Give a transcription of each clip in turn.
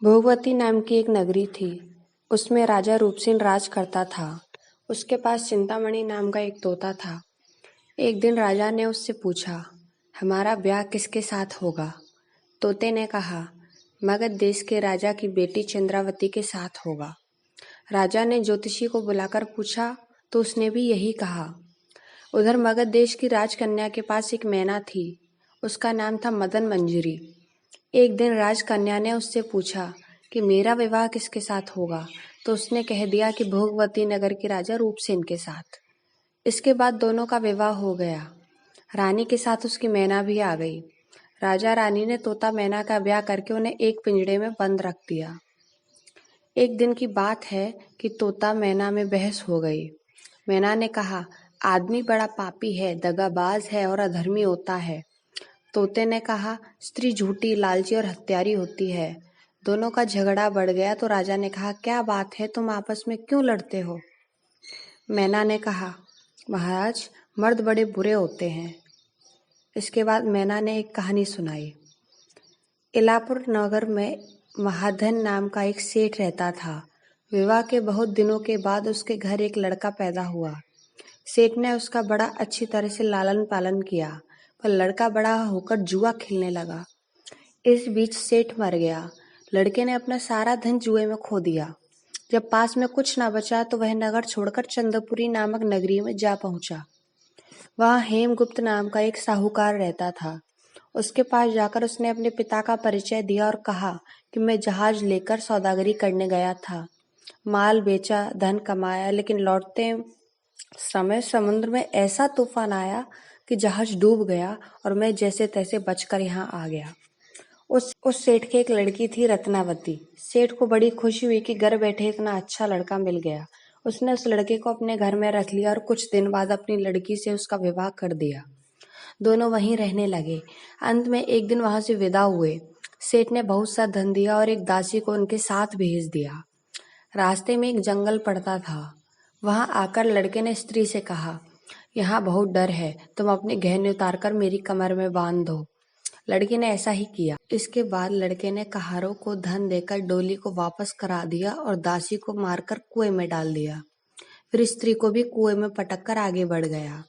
भोगवती नाम की एक नगरी थी। उसमें राजा रूपसेन राज करता था। उसके पास चिंतामणि नाम का एक तोता था। एक दिन राजा ने उससे पूछा, हमारा ब्याह किसके साथ होगा? तोते ने कहा, मगध देश के राजा की बेटी चंद्रावती के साथ होगा। राजा ने ज्योतिषी को बुलाकर पूछा तो उसने भी यही कहा। उधर मगध देश की राजकन्या के पास एक मैना थी। उसका नाम था मदन मंजरी। एक दिन राजकन्या ने उससे पूछा कि मेरा विवाह किसके साथ होगा, तो उसने कह दिया कि भोगवती नगर के राजा रूपसेन के साथ। इसके बाद दोनों का विवाह हो गया। रानी के साथ उसकी मैना भी आ गई। राजा रानी ने तोता मैना का ब्याह करके उन्हें एक पिंजड़े में बंद रख दिया। एक दिन की बात है कि तोता मैना में बहस हो गई। मैना ने कहा, आदमी बड़ा पापी है, दगाबाज है और अधर्मी होता है। तोते ने कहा, स्त्री झूठी, लालची और हत्यारी होती है। दोनों का झगड़ा बढ़ गया तो राजा ने कहा, क्या बात है, तुम आपस में क्यों लड़ते हो? मैना ने कहा, महाराज, मर्द बड़े बुरे होते हैं। इसके बाद मैना ने एक कहानी सुनाई। इलापुर नगर में महाधन नाम का एक सेठ रहता था। विवाह के बहुत दिनों के बाद उसके घर एक लड़का पैदा हुआ। सेठ ने उसका बड़ा अच्छी तरह से लालन पालन किया, पर लड़का बड़ा होकर जुआ खेलने लगा। इस बीच सेठ मर गया। लड़के ने अपना सारा धन जुए में खो दिया। जब पास में कुछ ना बचा तो वह नगर छोड़कर चंद्रपुरी नामक नगरी में जा पहुंचा। वहां हेमगुप्त नाम का एक साहूकार रहता था। उसके पास जाकर उसने अपने पिता का परिचय दिया और कहा कि मैं जहाज लेकर सौदागरी करने गया था। माल बेचा, धन कमाया, लेकिन लौटते समय समुद्र में ऐसा तूफान आया कि जहाज डूब गया और मैं जैसे तैसे बचकर यहाँ आ गया। उस सेठ की एक लड़की थी, रत्नावती। सेठ को बड़ी खुशी हुई कि घर बैठे इतना अच्छा लड़का मिल गया। उसने उस लड़के को अपने घर में रख लिया और कुछ दिन बाद अपनी लड़की से उसका विवाह कर दिया। दोनों वहीं रहने लगे। अंत में एक दिन वहां से विदा हुए। सेठ ने बहुत सा धन दिया और एक दासी को उनके साथ भेज दिया। रास्ते में एक जंगल पड़ता था। वहां आकर लड़के ने स्त्री से कहा, यहाँ बहुत डर है, तुम अपने गहने उतारकर मेरी कमर में बांध दो। लड़की ने ऐसा ही किया। इसके बाद लड़के ने कहारों को धन देकर डोली को वापस करा दिया और दासी को मारकर कुएं में डाल दिया। फिर स्त्री को भी कुएं में पटक कर आगे बढ़ गया।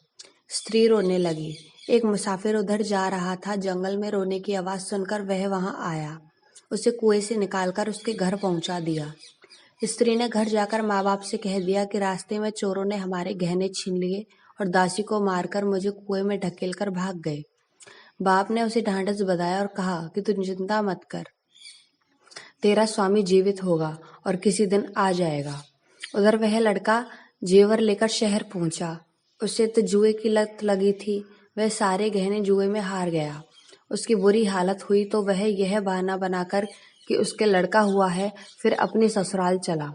स्त्री रोने लगी। एक मुसाफिर उधर जा रहा था। जंगल में रोने की आवाज सुनकर वह वहां आया। उसे कुएं से निकालकर उसके घर पहुंचा दिया। स्त्री ने घर जाकर माँ बाप से कह दिया कि रास्ते में चोरों ने हमारे गहने छीन लिए और दासी को मारकर मुझे कुएं में ढकेलकर भाग गए। बाप ने उसे ढांढस बंधाया और कहा कि तू चिंता मत कर, तेरा स्वामी जीवित होगा और किसी दिन आ जाएगा। उधर वह लड़का जेवर लेकर शहर पहुंचा। उसे तो जुए की लत लगी थी। वह सारे गहने जुए में हार गया। उसकी बुरी हालत हुई तो वह यह बहाना बनाकर कि उसके लड़का हुआ है, फिर अपनी ससुराल चला।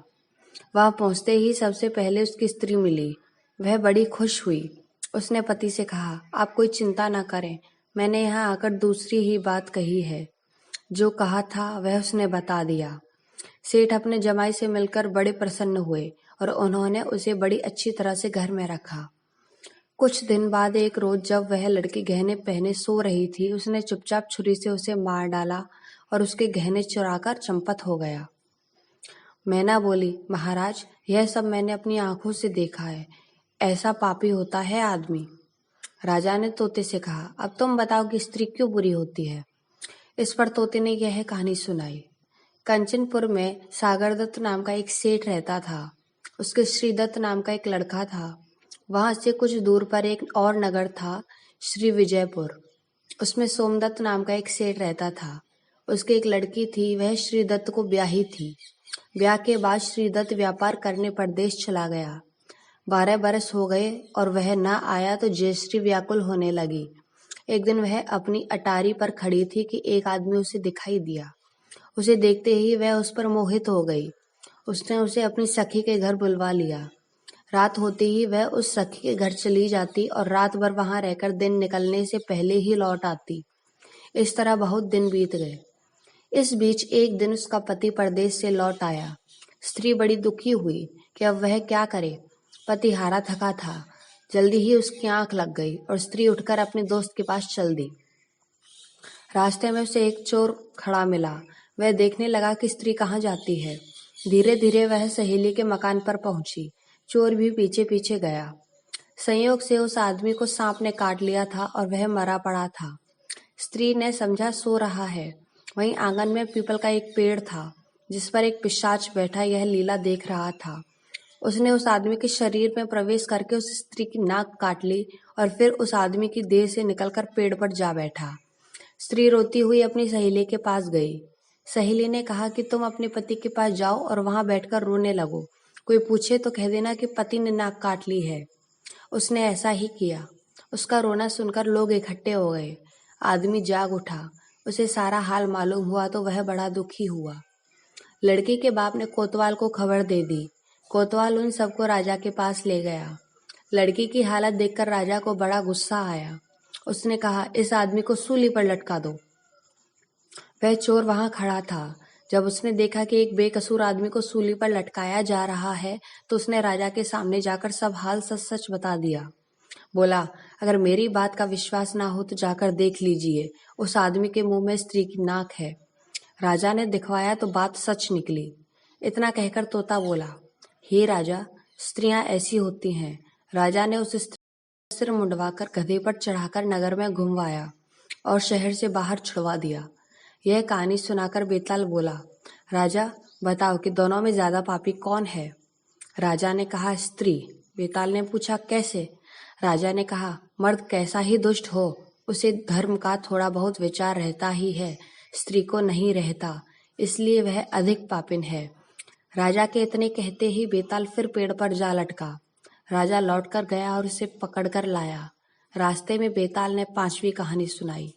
वहां पहुंचते ही सबसे पहले उसकी स्त्री मिली। वह बड़ी खुश हुई। उसने पति से कहा, आप कोई चिंता न करें, मैंने यहाँ आकर दूसरी ही बात कही है। जो कहा था वह उसने बता दिया। सेठ अपने जमाई से मिलकर बड़े प्रसन्न हुए और उन्होंने उसे बड़ी अच्छी तरह से घर में रखा। कुछ दिन बाद एक रोज जब वह लड़की गहने पहने सो रही थी, उसने चुपचाप छुरी से उसे मार डाला और उसके गहने चुराकर चंपत हो गया। मैना बोली, महाराज, यह सब मैंने अपनी आंखों से देखा है। ऐसा पापी होता है आदमी। राजा ने तोते से कहा, अब तुम बताओ कि स्त्री क्यों बुरी होती है? इस पर तोते ने यह कहानी सुनाई। कंचनपुर में सागरदत्त नाम का एक सेठ रहता था। उसके श्रीदत्त नाम का एक लड़का था। वहां से कुछ दूर पर एक और नगर था, श्री विजयपुर। उसमें सोमदत्त नाम का एक सेठ रहता था। उसकी एक लड़की थी, वह श्रीदत्त को ब्याही थी। ब्याह के बाद श्रीदत्त व्यापार करने परदेश चला गया। 12 बरस हो गए और वह न आया तो जयश्री व्याकुल होने लगी। एक दिन वह अपनी अटारी पर खड़ी थी कि एक आदमी उसे दिखाई दिया। उसे देखते ही वह उस पर मोहित हो गई। उसने उसे अपनी सखी के घर बुलवा लिया। रात होते ही वह उस सखी के घर चली जाती और रात भर वहां रहकर दिन निकलने से पहले ही लौट आती। इस तरह बहुत दिन बीत गए। इस बीच एक दिन उसका पति परदेश से लौट आया। स्त्री बड़ी दुखी हुई कि अब वह क्या करे। पति हारा थका था। जल्दी ही उसकी आंख लग गई और स्त्री उठकर अपने दोस्त के पास चल दी। रास्ते में उसे एक चोर खड़ा मिला। वह देखने लगा कि स्त्री कहाँ जाती है। धीरे धीरे वह सहेली के मकान पर पहुंची। चोर भी पीछे पीछे गया। संयोग से उस आदमी को सांप ने काट लिया था और वह मरा पड़ा था। स्त्री ने समझा सो रहा है। वहीं आंगन में पीपल का एक पेड़ था जिस पर एक पिशाच बैठा यह लीला देख रहा था। उसने उस आदमी के शरीर में प्रवेश करके उस स्त्री की नाक काट ली और फिर उस आदमी की देह से निकलकर पेड़ पर जा बैठा। स्त्री रोती हुई अपनी सहेली के पास गई। सहेली ने कहा कि तुम अपने पति के पास जाओ और वहां बैठकर रोने लगो। कोई पूछे तो कह देना कि पति ने नाक काट ली है। उसने ऐसा ही किया। उसका रोना सुनकर लोग इकट्ठे हो गए। आदमी जाग उठा। उसे सारा हाल मालूम हुआ तो वह बड़ा दुखी हुआ। लड़की के बाप ने कोतवाल को खबर दे दी। कोतवाल उन सबको राजा के पास ले गया। लड़की की हालत देखकर राजा को बड़ा गुस्सा आया। उसने कहा, इस आदमी को सूली पर लटका दो। वह चोर वहां खड़ा था। जब उसने देखा कि एक बेकसूर आदमी को सूली पर लटकाया जा रहा है तो उसने राजा के सामने जाकर सब हाल सच सच बता दिया। बोला, अगर मेरी बात का विश्वास ना हो तो जाकर देख लीजिए, उस आदमी के मुंह में स्त्री की नाक है। राजा ने दिखवाया तो बात सच निकली। इतना कहकर तोता बोला, हे राजा, स्त्रियां ऐसी होती हैं। राजा ने उस स्त्री का सिर मुंडवाकर गधे पर चढ़ाकर नगर में घुमवाया और शहर से बाहर छुड़वा दिया। यह कहानी सुनाकर बेताल बोला, राजा बताओ कि दोनों में ज्यादा पापी कौन है। राजा ने कहा, स्त्री। बेताल ने पूछा, कैसे। राजा ने कहा, मर्द कैसा ही दुष्ट हो, उसे धर्म का थोड़ा बहुत विचार रहता ही है, स्त्री को नहीं रहता, इसलिए वह अधिक पापिन है। राजा के इतने कहते ही बेताल फिर पेड़ पर जा लटका। राजा लौटकर गया और उसे पकड़कर लाया। रास्ते में बेताल ने 5वीं कहानी सुनाई।